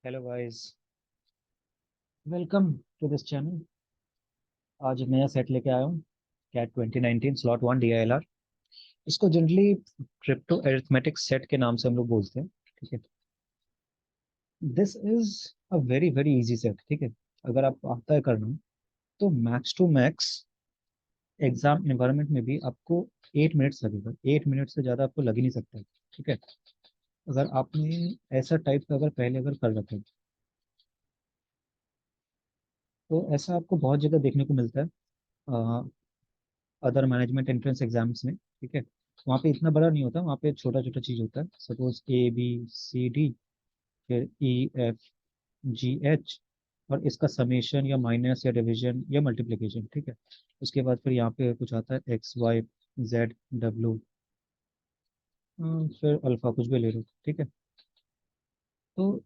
Hello guys. Welcome to this channel. आज एक नया सेट लेके आया हूँ। CAT 2019 slot 1 DILR। इसको जनरली क्रिप्टो एरिथमेटिक सेट के नाम से हम लोग बोलते हैं। ठीक है। This is a very very easy set. ठीक है। अगर आप आता है करना तो max to max exam environment में भी आपको 8 मिनट्स लगेगा। 8 मिनट से ज़्यादा आपको लग ही नहीं सकता है। ठीक है। अगर आपने ऐसा टाइप का अगर पहले अगर कर रखा है तो ऐसा आपको बहुत जगह देखने को मिलता है अदर मैनेजमेंट एंट्रेंस एग्जाम्स में। ठीक है। वहाँ पे इतना बड़ा नहीं होता, वहाँ पे छोटा छोटा चीज होता है। सपोज ABCD, फिर EFGH, और इसका समेशन या माइनस या डिवीजन या मल्टीप्लिकेशन। ठीक है। उसके बाद फिर यहाँ पे कुछ आता है XYZ W, फिर अल्फा कुछ भी ले लो। ठीक है। तो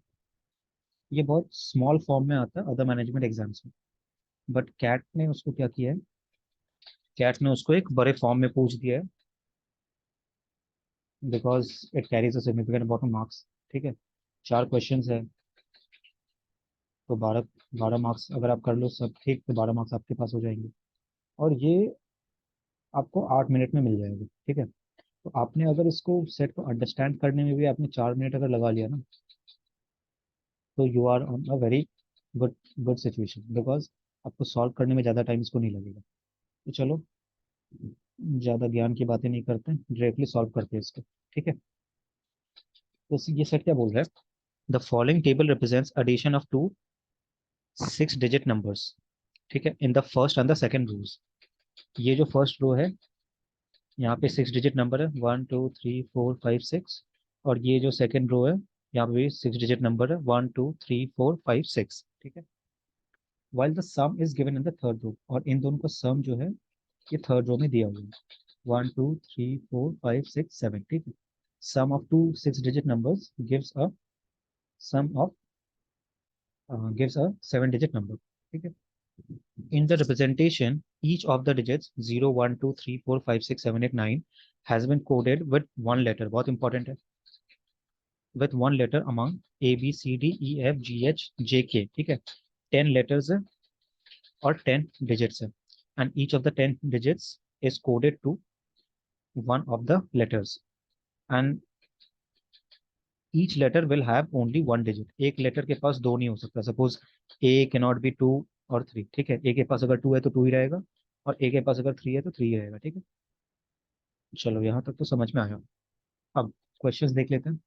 ये बहुत स्मॉल फॉर्म में आता है अदर मैनेजमेंट एग्जाम्स में। बट कैट ने उसको क्या किया है, कैट ने उसको एक बड़े फॉर्म में पूछ दिया है, because it carries a significant amount of marks. ठीक है। 4 क्वेश्चंस है तो 12 12 मार्क्स अगर आप कर लो सब ठीक तो 12 मार्क्स आपके पास हो जाएंगे। और ये आपको 8 मिनट में मिल जाएगा। ठीक है। तो आपने अगर इसको सेट को अंडरस्टैंड करने में भी आपने 4 मिनट अगर लगा लिया ना, तो you are on a very good good situation, because आपको सॉल्व करने में ज़्यादा टाइम इसको नहीं लगेगा। तो चलो, ज़्यादा ज्ञान की बातें नहीं करते, डायरेक्टली सॉल्व करते हैं इसको। ठीक है। तो ये सेट क्या बोल रहा है, the following table represents addition of two 6 digit numbers. ठीक है, in the first and the second rows. ये जो फर्स्ट रो है, यहाँ पे 6 डिजिट नंबर है, 1 2 3 4 5 6। और ये जो सेकंड रो है, यहाँ पे भी 6 डिजिट नंबर है, 1 2 3 4 5 6। ठीक है। While the sum is given in the third row, और इन दोनों का सम जो है ये थर्ड रो में दिया हुआ है, 1 2 3 4 5 6 7। ठीक है। Sum of two 6 digit numbers sum of gives a 7 digit number. ठीक है। In the representation, each of the digits 0, 1, 2, 3, 4, 5, 6, 7, 8, 9 has been coded with one letter. बहुत important है, with one letter among A, B, C, D, E, F, G, H, J, K. ठीक है। 10 letters है और 10 digits है, and each of the 10 digits is coded to one of the letters, and each letter will have only one digit. एक letter के पास दो नहीं हो सकता। सपोज A cannot be 2 और 3। ठीक है। A के पास अगर 2 है तो 2 ही रहेगा, और A के पास अगर 3 है तो 3 ही रहेगा। ठीक है। चलो यहाँ तक तो समझ में आया। अब क्वेश्चंस देख लेते हैं।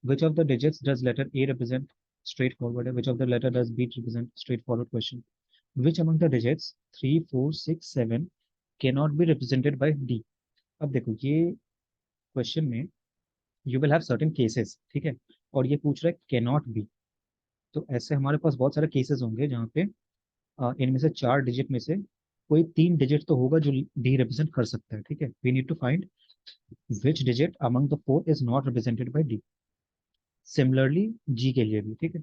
Which of the digits does letter A represent, straightforward है। Which of the letter does B represent, straightforward question. Which among the digits 3 4 6 7 can not be represented by D. अब देखो ये question में you will have certain cases. ठीक है। और ये पूछ रहा है कैन नॉट बी। तो ऐसे हमारे पास बहुत सारे केसेस होंगे जहाँ पे इनमें से 4 डिजिट में से कोई 3 डिजिट तो होगा जो डी रिप्रेजेंट कर सकता है। ठीक है। We need to find which digit among the four is not represented by D. Similarly G के लिए भी। ठीक है।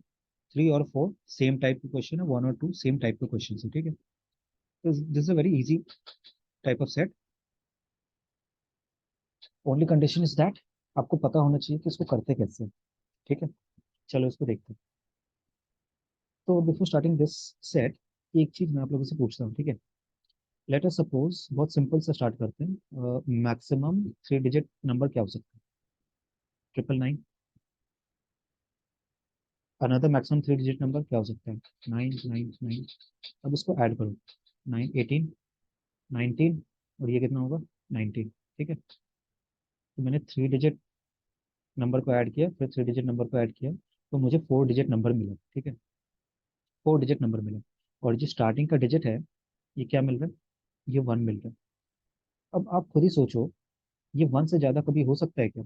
3 और 4 सेम टाइप के क्वेश्चन है, 1 और 2 सेम टाइप के क्वेश्चन है। ठीक है। तो this is a very easy type of set. Only condition is that आपको पता होना चाहिए कि इसको करते कैसे हैं। ठीक है। चलो इसको देखते हैं। तो बिफोर स्टार्टिंग दिस सेट, एक चीज मैं आप लोगों से पूछता हूँ। ठीक है। लेट अस सपोज, बहुत सिंपल से स्टार्ट करते हैं। मैक्सिमम 3 डिजिट नंबर क्या हो सकता है? 999। अनदर मैक्सिमम 3 डिजिट नंबर क्या हो सकता है? 999। अब इसको ऐड करो, 9 18 19, और ये कितना होगा? 19। ठीक है। तो मैंने 3 डिजिट नंबर को ऐड किया, फिर 3 डिजिट नंबर को ऐड किया, तो मुझे 4 डिजिट नंबर मिला। ठीक है। 4 डिजिट नंबर मिला। और जो स्टार्टिंग का डिजिट है, ये क्या मिल रहा है? ये 1 मिल रहा है। अब आप खुद ही सोचो, ये 1 से ज़्यादा कभी हो सकता है क्या?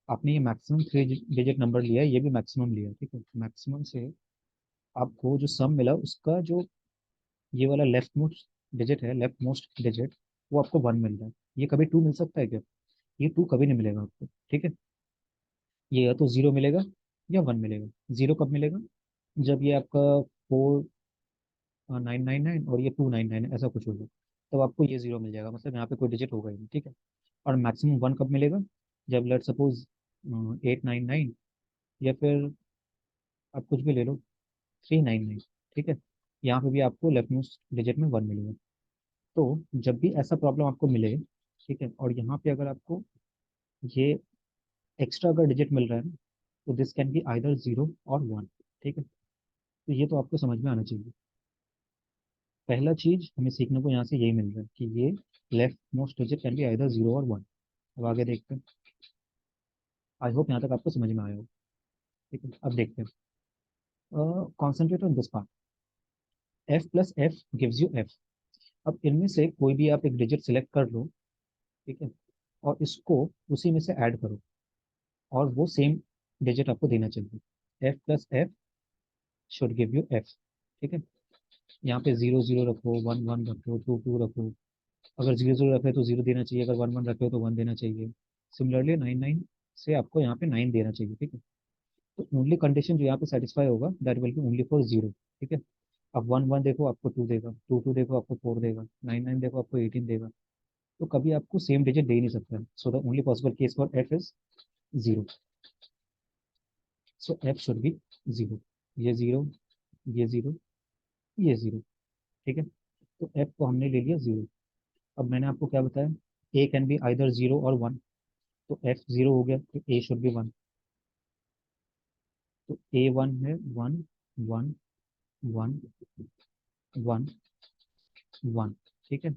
आपने ये मैक्सिमम 3 डिजिट नंबर लिया है, ये भी मैक्सिमम लिया है। ठीक है। मैक्सिमम से आपको जो सम मिला उसका जो ये वाला लेफ्ट मोस्ट डिजिट है, लेफ्ट मोस्ट डिजिट, वो आपको 1 मिल रहा है। ये कभी 2 मिल सकता है क्या? ये 2 कभी नहीं मिलेगा आपको। ठीक है। ये या तो 0 मिलेगा या 1 मिलेगा। 0 कब मिलेगा? जब ये आपका 4999 और ये 299 ऐसा कुछ होगा, तब आपको ये 0 मिल जाएगा, मतलब यहाँ पे कोई डिजिट होगा ही नहीं। ठीक है। और मैक्सिमम 1 कब मिलेगा? जब लेट सपोज 899 या फिर आप कुछ भी ले लो, 399, ठीक है। यहाँ पे भी आपको लेफ्ट मोस्ट डिजिट में 1 मिलेगा। तो जब भी ऐसा प्रॉब्लम आपको मिले, ठीक है, और यहाँ पे अगर आपको ये एक्स्ट्रा अगर डिजिट मिल रहा है ना, तो दिस कैन बी आइदर 0 और 1, ठीक है। तो ये तो आपको समझ में आना चाहिए। पहला चीज हमें सीखने को यहाँ से यही मिल रहा है कि ये left most digit can be either 0 और 1। अब आगे देखते हैं। आई होप यहाँ तक आपको समझ में आया हो, ठीक है। अब देखते हैं, concentrate on this part. F plus F gives U F. अब इनमें से कोई भी आप एक डिजिट सिलेक्ट कर लो, ठीक है, और इसको उसी में से ऐड करो, और वो सेम डिजिट आपको देना चाहिए। F plus F should give U F, ठीक है। यहाँ पे 0 0 रखो, 1 1 रखो, 2 2 रखो। अगर 0 0 रखे तो 0 देना चाहिए, अगर 1 1 रखे हो तो 1 देना चाहिए। सिमिलरली 9 9 से आपको यहाँ पे 9 देना चाहिए, ठीक है। तो ओनली कंडीशन जो यहाँ पे सेटिस्फाई होगा that will be only for 0, ठीक है। अब 1 1 देखो आपको 2 देगा, 2 2 देखो आपको 4 देगा, 9 9 देखो आपको 18 देगा। तो कभी आपको सेम डिजिट दे ही नहीं सकता, सो the only possible case for F is 0। So F should be 0। ये 0, ये 0, ये 0, ठीक है। तो एफ को हमने ले लिया 0। अब मैंने आपको क्या बताया, ए कैन बी आइदर 0 और 1। तो एफ 0 हो गया तो ए शुड बी 1। तो ए 1 है, 1 1 1 1 1, ठीक है।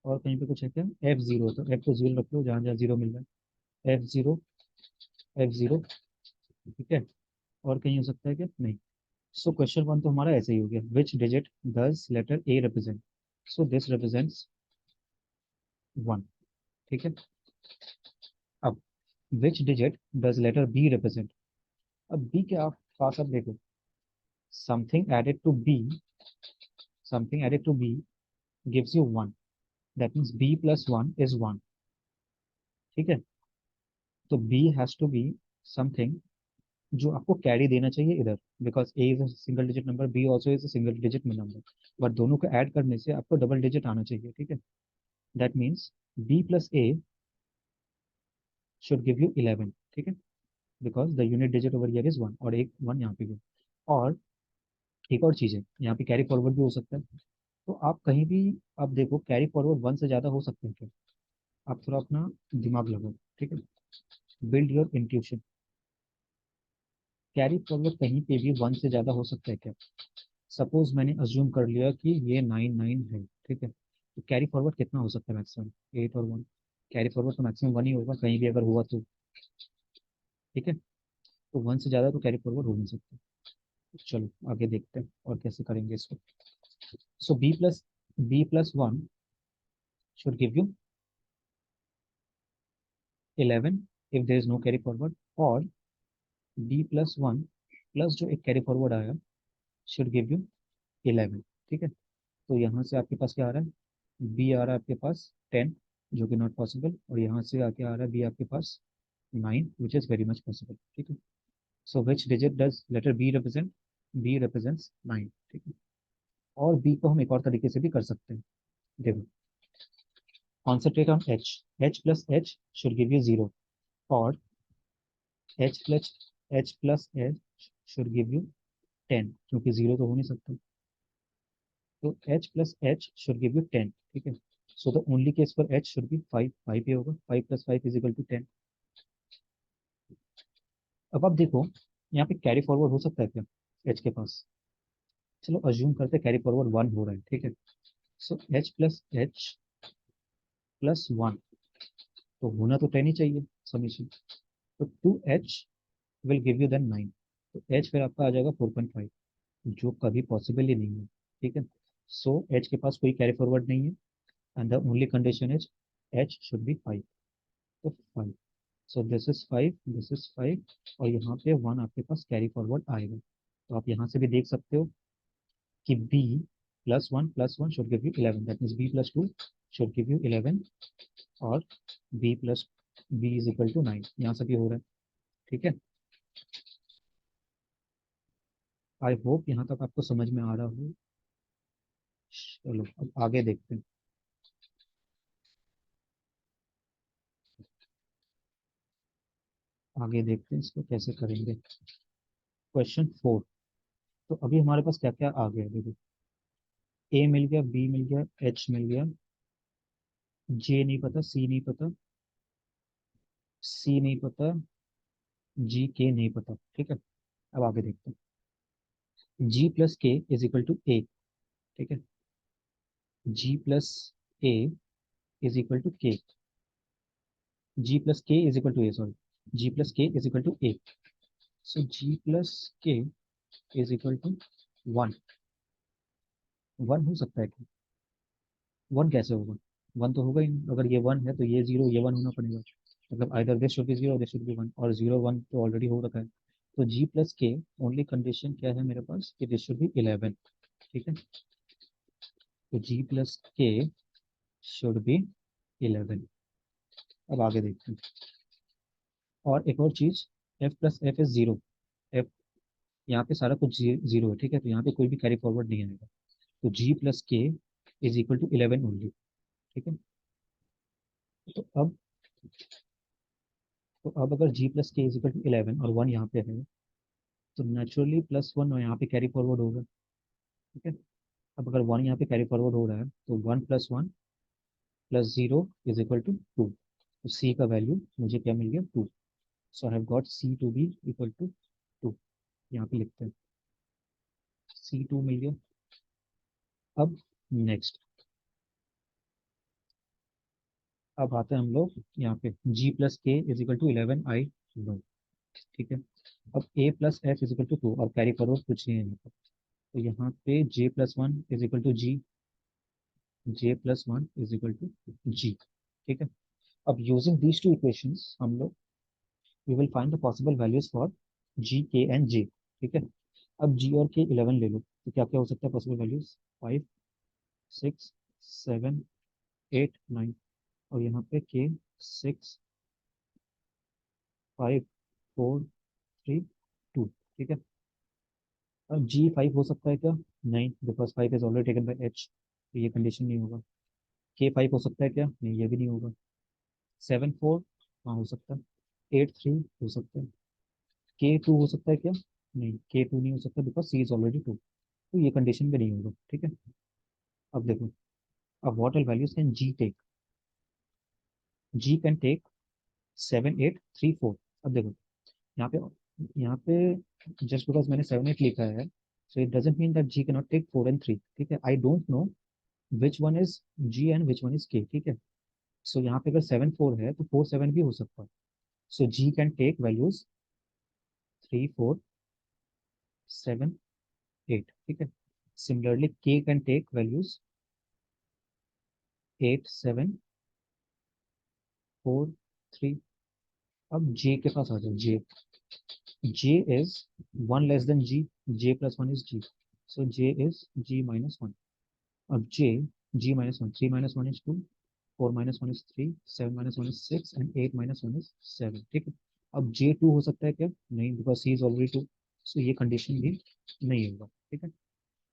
और कहीं पे कुछ है क्या, एफ 0, तो एफ को 0 रख लो जहाँ जहाँ 0 मिल रहा है। एफ 0, एफ 0, ठीक है। और कहीं हो सकता है क्या, नहीं। सो क्वेश्चन 1 तो हमारा ऐसे ही हो गया, which digit does letter A represent. So this represents 1, ठीक है। अब which digit does letter B represent. अब बी के आप पास, अब देखो, something added to B, something added to B gives you 1, that means B plus 1 is 1, ठीक है। तो B has to B something जो आपको कैरी देना चाहिए इधर, because A is a single digit number, B also is a single digit में number, but दोनों को ऐड करने से आपको डबल डिजिट आना चाहिए, ठीक है। That means B plus A should give you 11, ठीक है, because the unit digit over here is 1, और एक 1 यहाँ पे भी। और एक और चीज़ है, यहाँ पे कैरी फॉरवर्ड भी हो सकता है। तो आप कहीं भी, आप देखो कैरी फॉरवर्ड 1 से ज़्यादा हो सकते हैं क्या। आप थोड़ा अपना दिमाग लगाओ, ठीक है, build your intuition. Carry forward कहीं पे भी 1 से ज़्यादा हो सकता है क्या। सपोज मैंने अज्यूम कर लिया कि ये 9 9 है, ठीक है, तो कैरी फॉरवर्ड कितना हो सकता है मैक्सिमम, 8 और 1। कैरी फॉरवर्ड तो मैक्सिमम 1 ही होगा, कहीं भी अगर हुआ तो, ठीक है। तो 1 से ज़्यादा तो कैरी फॉरवर्ड हो नहीं सकता। चलो आगे देखते हैं और कैसे करेंगे इसको। So B plus 1 should give you 11 if there is no carry forward, और बी प्लस 1 प्लस जो एक कैरी फॉरवर्ड आया शुड गिव यू 11, ठीक है। तो यहाँ से आपके पास क्या आ रहा है, बी आ रहा है आपके पास 10, जो कि नॉट पॉसिबल, और यहाँ से आके आ रहा है बी आपके पास 9, which is very much possible, ठीक है। So which digit does letter B represent, B represents 9, ठीक है। और बी को हम एक और तरीके से भी कर सकते हैं, देखो, concentrate on H. H plus H should give you 0, और H plus H should give you 10, क्योंकि 0 तो हो नहीं सकता। तो H plus H should give you 10, ठीक है। So the only case for H should be 5, 5 ही होगा, 5 + 5 इज इक्वल टू 10। अब आप देखो, यहाँ पे कैरी फॉरवर्ड हो सकता है क्या एच के पास। चलो अज्यूम करते हैं कैरी फॉरवर्ड 1 हो रहा है, ठीक है। सो एच प्लस 1 तो होना तो 10 ही चाहिए समीशन। तो 2h will give you then 9, तो h फिर आपका आ जाएगा 4.5, जो कभी पॉसिबल ही नहीं है, ठीक है। सो h के पास कोई कैरी फॉरवर्ड नहीं है, and the only condition is h should be 5। तो 5, so this is 5, this is 5, और यहाँ पे 1 आपके पास कैरी फॉरवर्ड आएगा। तो आप यहाँ से भी देख सकते हो कि b+1+1 should give you 11, that means b+2 should give you 11, और b इज इक्वल टू 9, यहाँ से भी हो रहा है, ठीक है। आई होप यहाँ तक आपको समझ में आ रहा हो। चलो अब आगे देखते हैं, आगे देखते हैं इसको कैसे करेंगे। क्वेश्चन 4। तो अभी हमारे पास क्या क्या आ गया, देखो ए मिल गया, बी मिल गया, एच मिल गया, जे नहीं पता, सी नहीं पता, सी नहीं पता, जी के नहीं पता। ठीक है, अब आगे देखते हैं। G plus K is equal to A. ठीक है, G plus A is equal to K, G plus K is equal to A, sorry, G plus K is equal to A. So G plus K is equal to one. One हो सकता है क्या? One कैसे होगा? One तो होगा ही नहीं। अगर ये वन है तो ये जीरो, ये वन होना पड़ेगा। मतलब either this should be zero, this should be one, और जीरो वन तो ऑलरेडी हो रखा है। तो जी प्लस के ओनली कंडीशन क्या है मेरे पास, कि दिस शुड बी 11। ठीक है, तो जी प्लस के शुड बी 11। अब आगे देखते हैं। और एक और चीज, F plus F is zero. F, यहाँ पे सारा कुछ जीरो है। ठीक है, तो यहाँ पे कोई भी कैरी फॉरवर्ड नहीं आएगा। तो जी plus K is equal to 11 only. ठीक है, तो अब अगर जी plus K is equal to 11 और वन यहाँ पे है, तो नेचुरली प्लस वन यहाँ पे कैरी फॉरवर्ड होगा। ठीक है, अब अगर वन यहाँ पे कैरी फॉरवर्ड हो रहा है, तो one plus one plus zero is equal to two. तो सी का वैल्यू मुझे क्या मिल गया, two. So I have got C to be equal to two. यहाँ पे लिखते हैं, सी टू मिल गया। अब नेक्स्ट, अब आते हैं हम लोग यहाँ पे, G plus K is equal to 11 I know. ठीक है, अब A plus F is equal to two, और कैरी फॉरवर्ड कुछ नहीं है यहाँ पर। तो यहाँ पे J plus one is equal to G, J plus one is equal to G. ठीक है, अब यूजिंग दीज टू इक्वेशंस हम लोग we will find the possible values for G K and जे। ठीक है, अब जी और के 11 ले लो, तो क्या क्या हो सकता है पॉसिबल वैल्यूज, 5, 6, 7, 8, 9, और यहाँ पे के 6, 5, 4, 3, 2। ठीक है, अब जी 5 हो सकता है क्या? नहीं, because 5 is already taken by H, तो ये कंडीशन नहीं होगा। के 5 हो सकता है क्या? नहीं, ये भी नहीं होगा। 7, 4, हाँ हो सकता है। 8, 3 हो सकता है। के 2 हो सकता है क्या? नहीं, के 2 नहीं हो सकता, बिकॉज सी इज ऑलरेडी 2, तो ये कंडीशन भी नहीं होगा। ठीक है, अब देखो, अब what all values can G take? G can take 7, 8, 3, 4। अब देखो यहाँ पे, यहाँ पे जस्ट बिकॉज मैंने 7, 8 लिखा है, so it doesn't mean that G can not take 4 and 3। ठीक है, I don't know which one is G and which one is K. ठीक है, सो यहाँ पे अगर 7, 4 है तो 4, 7 भी हो सकता है। सो जी कैन टेक वैल्यूज 3, 4, 7, 8। ठीक है, सिमिलरली के कैन टेक वैल्यूज 8, 7, 4, 3। अब जे के पास आ जाओ, J, J is one less than G, J plus one is G, so J is G minus one. अब J, G minus one, 3 minus one is two, 4 minus one is three, 7 minus one is six, and 8 minus one is seven. ठीक है, अब जे to हो सकता है क्या? नहीं, because C is already two, so ये कंडीशन भी नहीं होगा। ठीक है,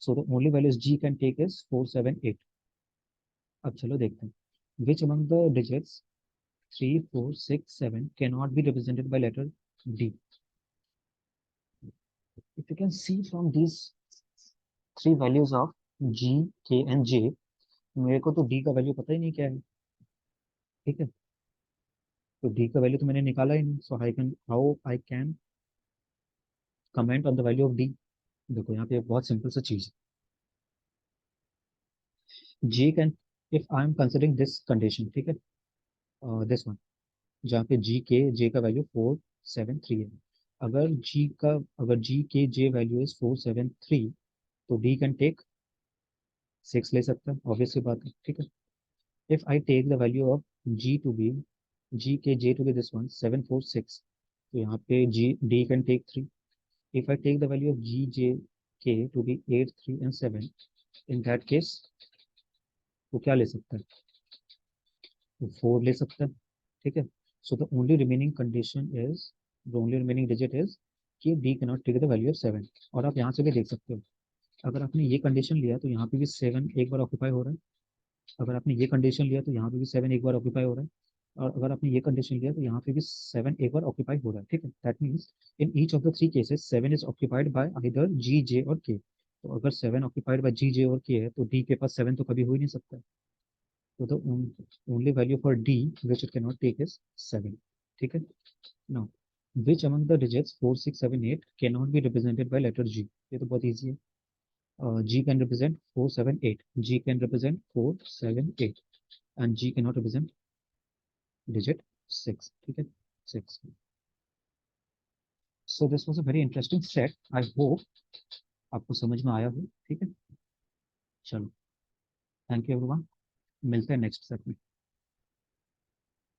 so the only values G can take is 4, 7, 8। अब चलो देखते हैं, which among the digits 3, 4, 6, 7 cannot be represented by letter D? If you can see from these three values of G, K and J, मेरे को तो D का value पता ही नहीं क्या है। ठीक है, तो D का वैल्यू तो मैंने निकाला ही नहीं, so I can, how I can comment on the value of D? देखो यहाँ पे बहुत सिंपल सा चीज है, G can, if I am considering this condition, ठीक है, दिस वन, जहाँ पे G के J का वैल्यू 4, 7, 3 है। अगर G का, अगर G के J वैल्यू इज 4, 7, 3, तो D कैन टेक 6 ले सकता है, ऑब्वियस सी बात है। ठीक है, if I take the value of G to be, G के J to be this one 7, 4, 6, तो यहाँ पे G D can take 3. If I take the value of G J K to be 8, 3 and 7, in that case वो क्या ले सकता है? वो 4 ले सकता है। ठीक है, so the only remaining condition is, the only remaining digit is कि D cannot take the value of 7। और आप यहाँ से भी देख सकते हो, अगर आपने ये कंडीशन लिया तो यहाँ पे भी 7 एक बार ऑक्यूपाई हो रहा है, अगर आपने ये कंडीशन लिया तो यहाँ पे भी 7 एक बार ऑक्यूपाई हो रहा है, और अगर आपने ये कंडीशन लिया तो यहाँ पे भी 7 एक बार ऑक्यूपाई हो रहा है, ठीक है। That means in each of the three cases 7 is occupied by either G, J और के। तो अगर 7 ऑक्यूपाइड बाय जी, जे और के है तो डी के पास 7 तो कभी हो ही नहीं सकता। तो the only value for D which it can not take is 7, ठीक है। Now which among the digits 4, 6, 7, 8 cannot be represented by letter G? ये तो बहुत easy है। G can represent 4, 7, 8. G can represent 4, 7, 8, and G cannot represent digit 6, ठीक है, 6. So this was a very interesting set. I hope आपको समझ में आया हो, ठीक है। चलो, थैंक यू एवरीवन, मिलते हैं नेक्स्ट सेट में।